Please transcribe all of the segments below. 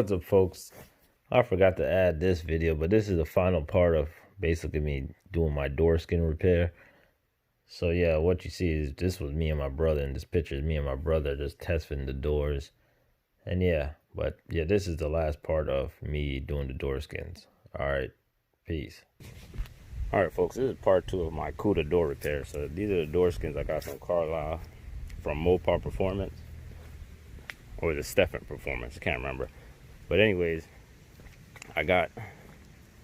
What's up, folks? I forgot to add this video, but this is the final part of basically me doing my door skin repair. So yeah, what you see is this was me and my brother, and this picture is me and my brother just testing the doors. And yeah, but yeah, this is the last part of me doing the door skins. Alright, peace. Alright folks, this is part 2 of my cuda door repair. So these are the door skins I got from Carlisle, from Mopar Performance, or the Stephan Performance, I can't remember. But anyways,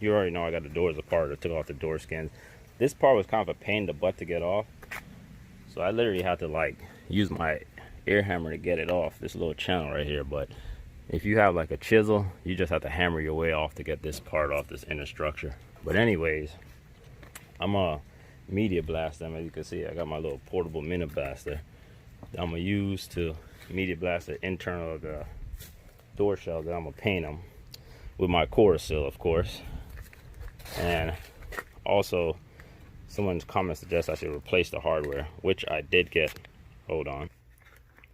you already know I got the doors apart. I took off the door skins. This part was kind of a pain in the butt to get off. So I literally had to like use my air hammer to get it off this little channel right here. But if you have like a chisel, you just have to hammer your way off to get this part off, this inner structure. But anyways, I'm gonna media blast them. As you can see, I got my little portable mini blaster I'm gonna use to media blast the internal of the door shells. Then I'm gonna paint them with my core seal, of course. And also, someone's comment suggests I should replace the hardware, which I did get. Hold on.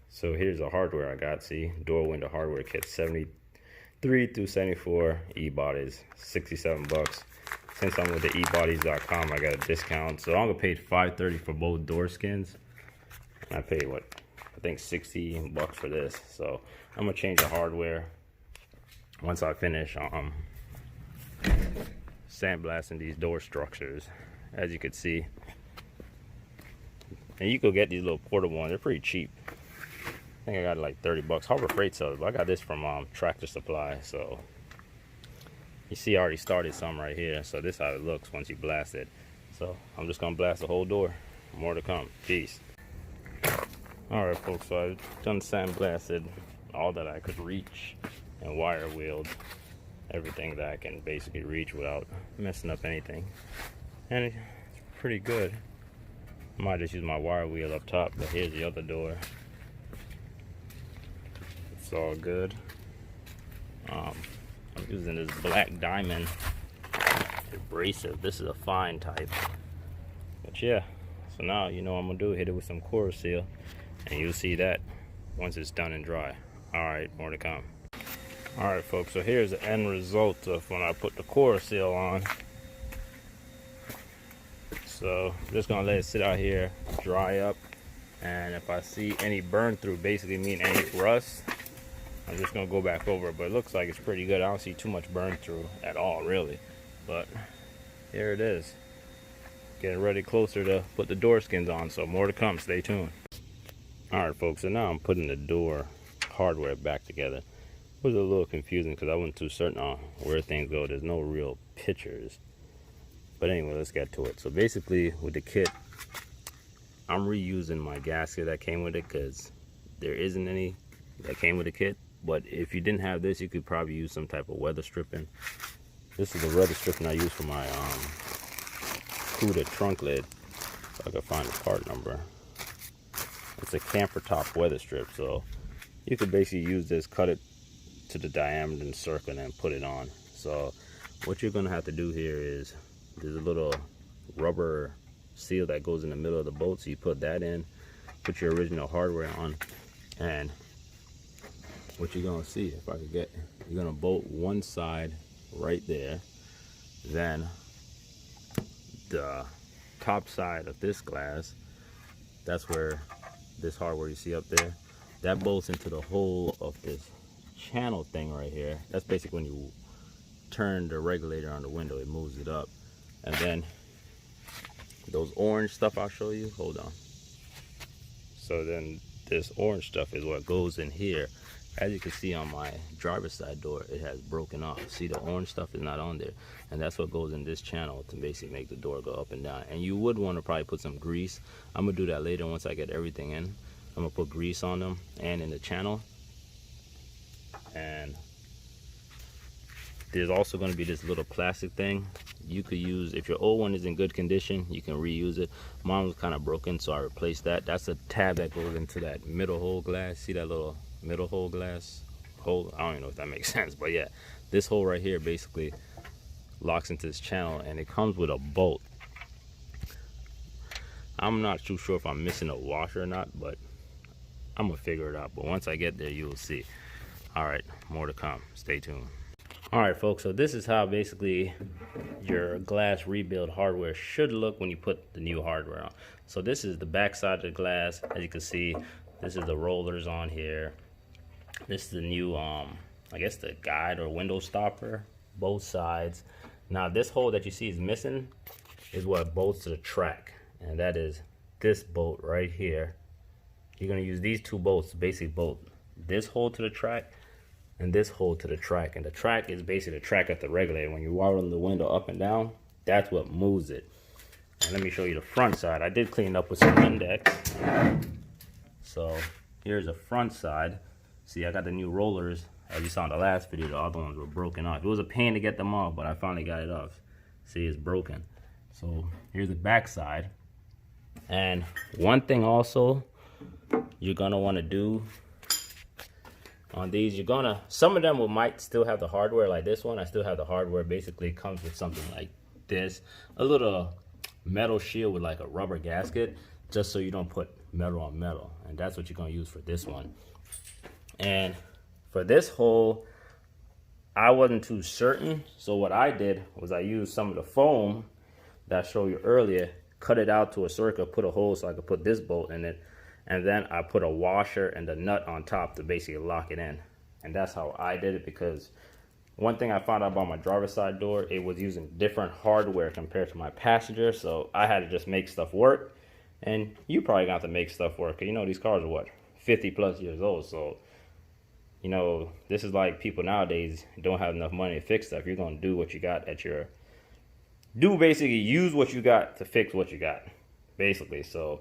So here's the hardware I got. See, door window hardware kit, 73 through 74 e-bodies, 67 bucks. Since I'm with the ebodies.com, I got a discount. So I'm gonna pay $5.30 for both door skins. And I paid what? I think 60 bucks for this. So I'm gonna change the hardware once I finish sandblasting these door structures, as you can see. And you could get these little portable ones. They're pretty cheap. I think I got like 30 bucks. Harbor Freight sells, but I got this from Tractor Supply. So you see, I already started some right here. So this is how it looks once you blast it. So I'm just gonna blast the whole door. More to come. Peace. All right, folks. So I've done sandblasted all that I could reach and wire wheeled everything that I can basically reach without messing up anything. And it's pretty good. I might just use my wire wheel up top, but here's the other door. It's all good. I'm using this black diamond abrasive. This is a fine type. But yeah, so now you know what I'm gonna do. Hit it with some core seal, and you'll see that once it's done and dry. All right, more to come. All right, folks. So here's the end result of when I put the core seal on. So I'm just gonna let it sit out here, dry up, and if I see any burn through, basically mean any rust, I'm just gonna go back over it. But it looks like it's pretty good. I don't see too much burn through at all, really. But here it is, getting ready closer to put the door skins on. So more to come. Stay tuned. All right, folks. So now I'm putting the door hardware back together. It was a little confusing because I wasn't too certain on where things go. There's no real pictures. But anyway, let's get to it. So basically, with the kit, I'm reusing my gasket that came with it because there isn't any that came with the kit. But if you didn't have this, you could probably use some type of weather stripping. This is the weather stripping I use for my cuda trunk lid. If I can find the part number. It's a camper top weather strip. So you could basically use this, cut it to the diameter and circle, and then put it on. So what you're gonna have to do here is, there's a little rubber seal that goes in the middle of the bolt. So you put that in, put your original hardware on, and what you're gonna see, if I could get, you're gonna bolt one side right there. Then the top side of this glass, that's where this hardware you see up there, that bolts into the hole of this channel thing right here. That's basically when you turn the regulator on the window, it moves it up. And then those orange stuff I'll show you, hold on. So then this orange stuff is what goes in here. As you can see on my driver's side door, it has broken off. See, the orange stuff is not on there, and that's what goes in this channel to basically make the door go up and down. And you would want to probably put some grease. I'm gonna do that later once I get everything in. I'm gonna put grease on them and in the channel. And there's also going to be this little plastic thing you could use. If your old one is in good condition, you can reuse it. Mine was kind of broken, so I replaced that. That's a tab that goes into that middle hole glass. See that little middle hole glass hole? I don't even know if that makes sense, but yeah, this hole right here basically locks into this channel, and it comes with a bolt. I'm not too sure if I'm missing a washer or not, but I'm gonna figure it out. But once I get there, you will see. All right, more to come. Stay tuned. All right, folks, so this is how basically your glass rebuild hardware should look when you put the new hardware on. So this is the back side of the glass. As you can see, this is the rollers on here. This is the new, I guess the guide or window stopper, both sides. Now this hole that you see is missing is what bolts to the track, and that is this bolt right here. You're gonna use these two bolts to basically bolt this hole to the track and this hole to the track. And the track is basically the track at the regulator. When you wire the window up and down, that's what moves it. And let me show you the front side. I did clean it up with some index. So here's the front side. See, I got the new rollers. As you saw in the last video, the other ones were broken off. It was a pain to get them off, but I finally got it off. See, it's broken. So here's the back side. And one thing also you're gonna wanna do on these, some of them might still have the hardware like this one. I still have the hardware. Basically it comes with something like this, a little metal shield with like a rubber gasket, just so you don't put metal on metal. And that's what you're gonna use for this one. And for this hole, I wasn't too certain. So what I did was I used some of the foam that I showed you earlier, cut it out to a circle, put a hole so I could put this bolt in it. And then I put a washer and the nut on top to basically lock it in. And that's how I did it, because one thing I found out about my driver's side door, it was using different hardware compared to my passenger. So I had to just make stuff work. And you probably got to make stuff work. You know, these cars are what, 50 plus years old. So, you know, this is like people nowadays don't have enough money to fix stuff. You're going to do what you got at your, basically use what you got to fix what you got, basically. So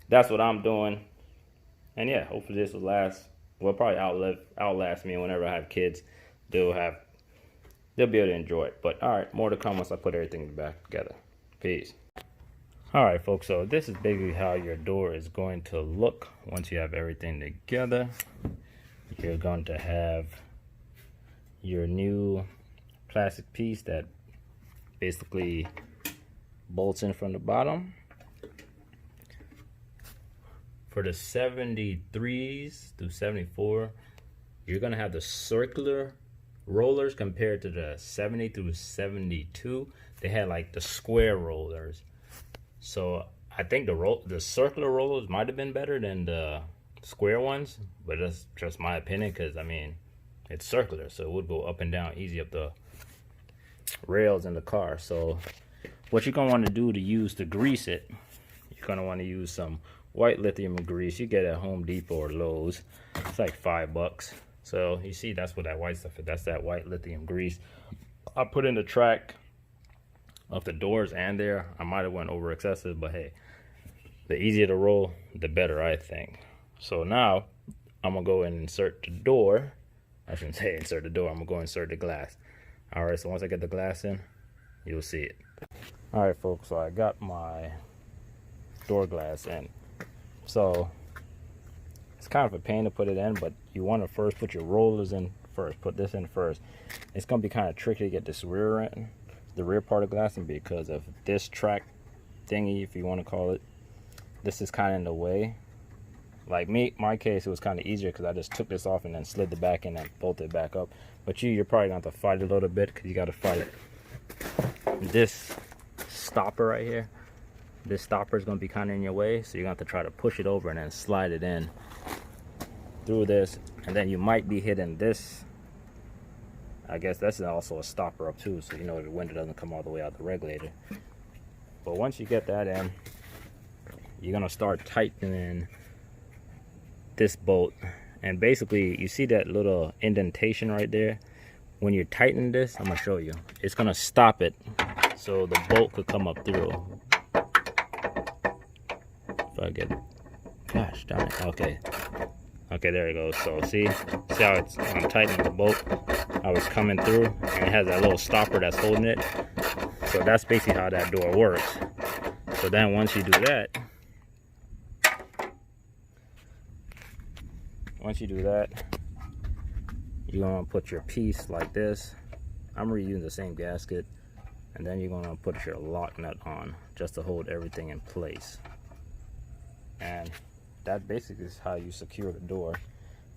that's what I'm doing. And yeah, hopefully this will last. Well, probably outlast me. Whenever I have kids, they'll be able to enjoy it. But all right, more to come once I put everything back together. Peace. All right, folks. So this is basically how your door is going to look once you have everything together. You're going to have your new plastic piece that basically bolts in from the bottom. For the 73s through 74, you're gonna have the circular rollers compared to the 70 through 72. They had like the square rollers. So I think the circular rollers might have been better than the square ones, but that's just my opinion, because I mean, it's circular, so it would go up and down easy up the rails in the car. So what you're gonna want to do to use to grease it, you're gonna want to use some white lithium grease. You get it at Home Depot or Lowe's. It's like $5. So you see, that's what that white stuff is. That's that white lithium grease. I put in the track of the doors and there. I might have went over excessive, but hey, the easier to roll, the better, I think. So now I'm gonna go and insert the door. I shouldn't say insert the door. I'm gonna go insert the glass. All right. So once I get the glass in, you'll see it. All right, folks. So I got my door glass in. So it's kind of a pain to put it in, but you want to first put your rollers in first. Put this in first. It's going to be kind of tricky to get this the rear part of glass in, because of this track thingy, if you want to call it. This is kind of in the way. Like my case, it was kind of easier because I just took this off and then slid the back in and bolted it back up. But you're probably going to have to fight it a little bit, because you got to fight this stopper right here. This stopper is going to be kind of in your way, so you're going to have to try to push it over and then slide it in through this. And then you might be hitting this. I guess that's also a stopper up too, so you know the window doesn't come all the way out the regulator. But once you get that in, you're going to start tightening this bolt. And basically, you see that little indentation right there? When you're tightening this, I'm going to show you. It's going to stop it so the bolt could come up through. If I get, gosh darn it, okay, there it goes. So see how I'm tightening the bolt, how it's coming through, and it has that little stopper that's holding it. So that's basically how that door works. So then once you do that, you're gonna put your piece like this. I'm reusing the same gasket, and then you're gonna put your lock nut on just to hold everything in place. And that basically is how you secure the door.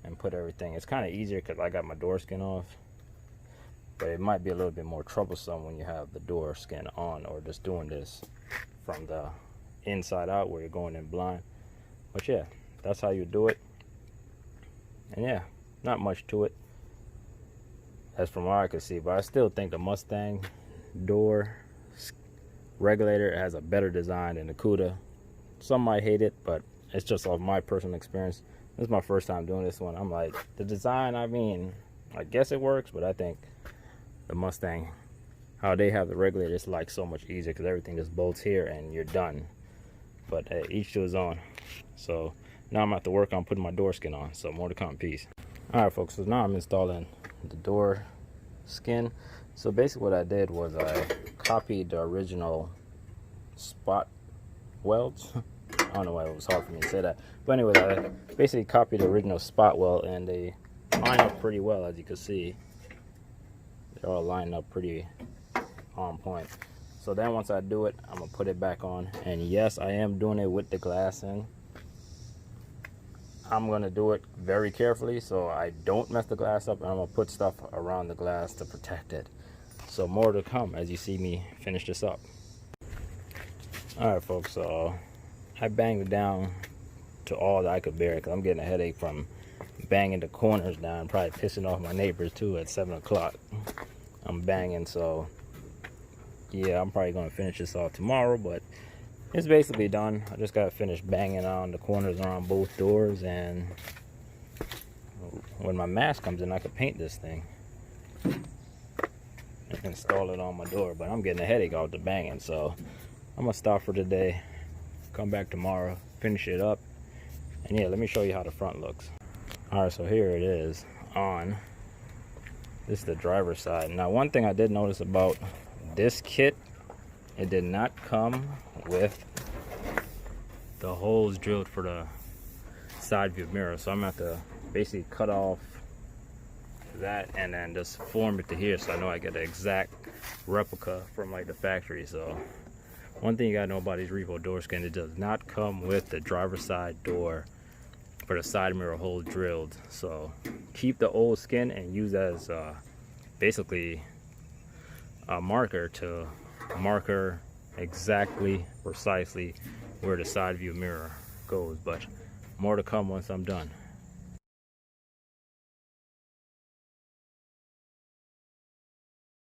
and put everything. It's kind of easier because I got my door skin off, but it might be a little bit more troublesome when you have the door skin on, or just doing this from the inside out where you're going in blind. But yeah, that's how you do it. And yeah, not much to it as from what I could see, but I still think the Mustang door regulator has a better design than the Cuda. Some might hate it, but it's just off my personal experience. This is my first time doing this one. I'm like, the design, I mean, I guess it works, but I think the Mustang, how they have the regulator, is like so much easier because everything just bolts here and you're done. But hey, each to his own. So now I'm at to work on putting my door skin on. So more to come. Peace. All right, folks. So now I'm installing the door skin. So basically what I did was I copied the original spot welds. I don't know why it was hard for me to say that. But anyway, I basically copied the original spot weld, and they line up pretty well, as you can see. They're all lined up pretty on point. So then once I do it, I'm going to put it back on. And yes, I am doing it with the glass in. I'm going to do it very carefully so I don't mess the glass up, and I'm going to put stuff around the glass to protect it. So more to come as you see me finish this up. Alright folks, so I banged it down to all that I could bear because I'm getting a headache from banging the corners down, probably pissing off my neighbors too at 7 o'clock. I'm banging, so yeah, I'm probably going to finish this off tomorrow, but it's basically done. I just got to finish banging on the corners around both doors, and when my mask comes in, I can paint this thing and install it on my door. But I'm getting a headache off the banging, so I'm going to stop for today, come back tomorrow, finish it up, and yeah, let me show you how the front looks. Alright, so here it is on. This is the driver's side. Now, one thing I did notice about this kit, it did not come with the holes drilled for the side view mirror. So I'm going to have to basically cut off that and then just form it to here, so I know I get the exact replica from like the factory. So one thing you gotta know about these Revo door skin, it does not come with the driver's side door for the side mirror hole drilled. So keep the old skin and use that as basically a marker to marker exactly, precisely where the side view mirror goes. But more to come once I'm done.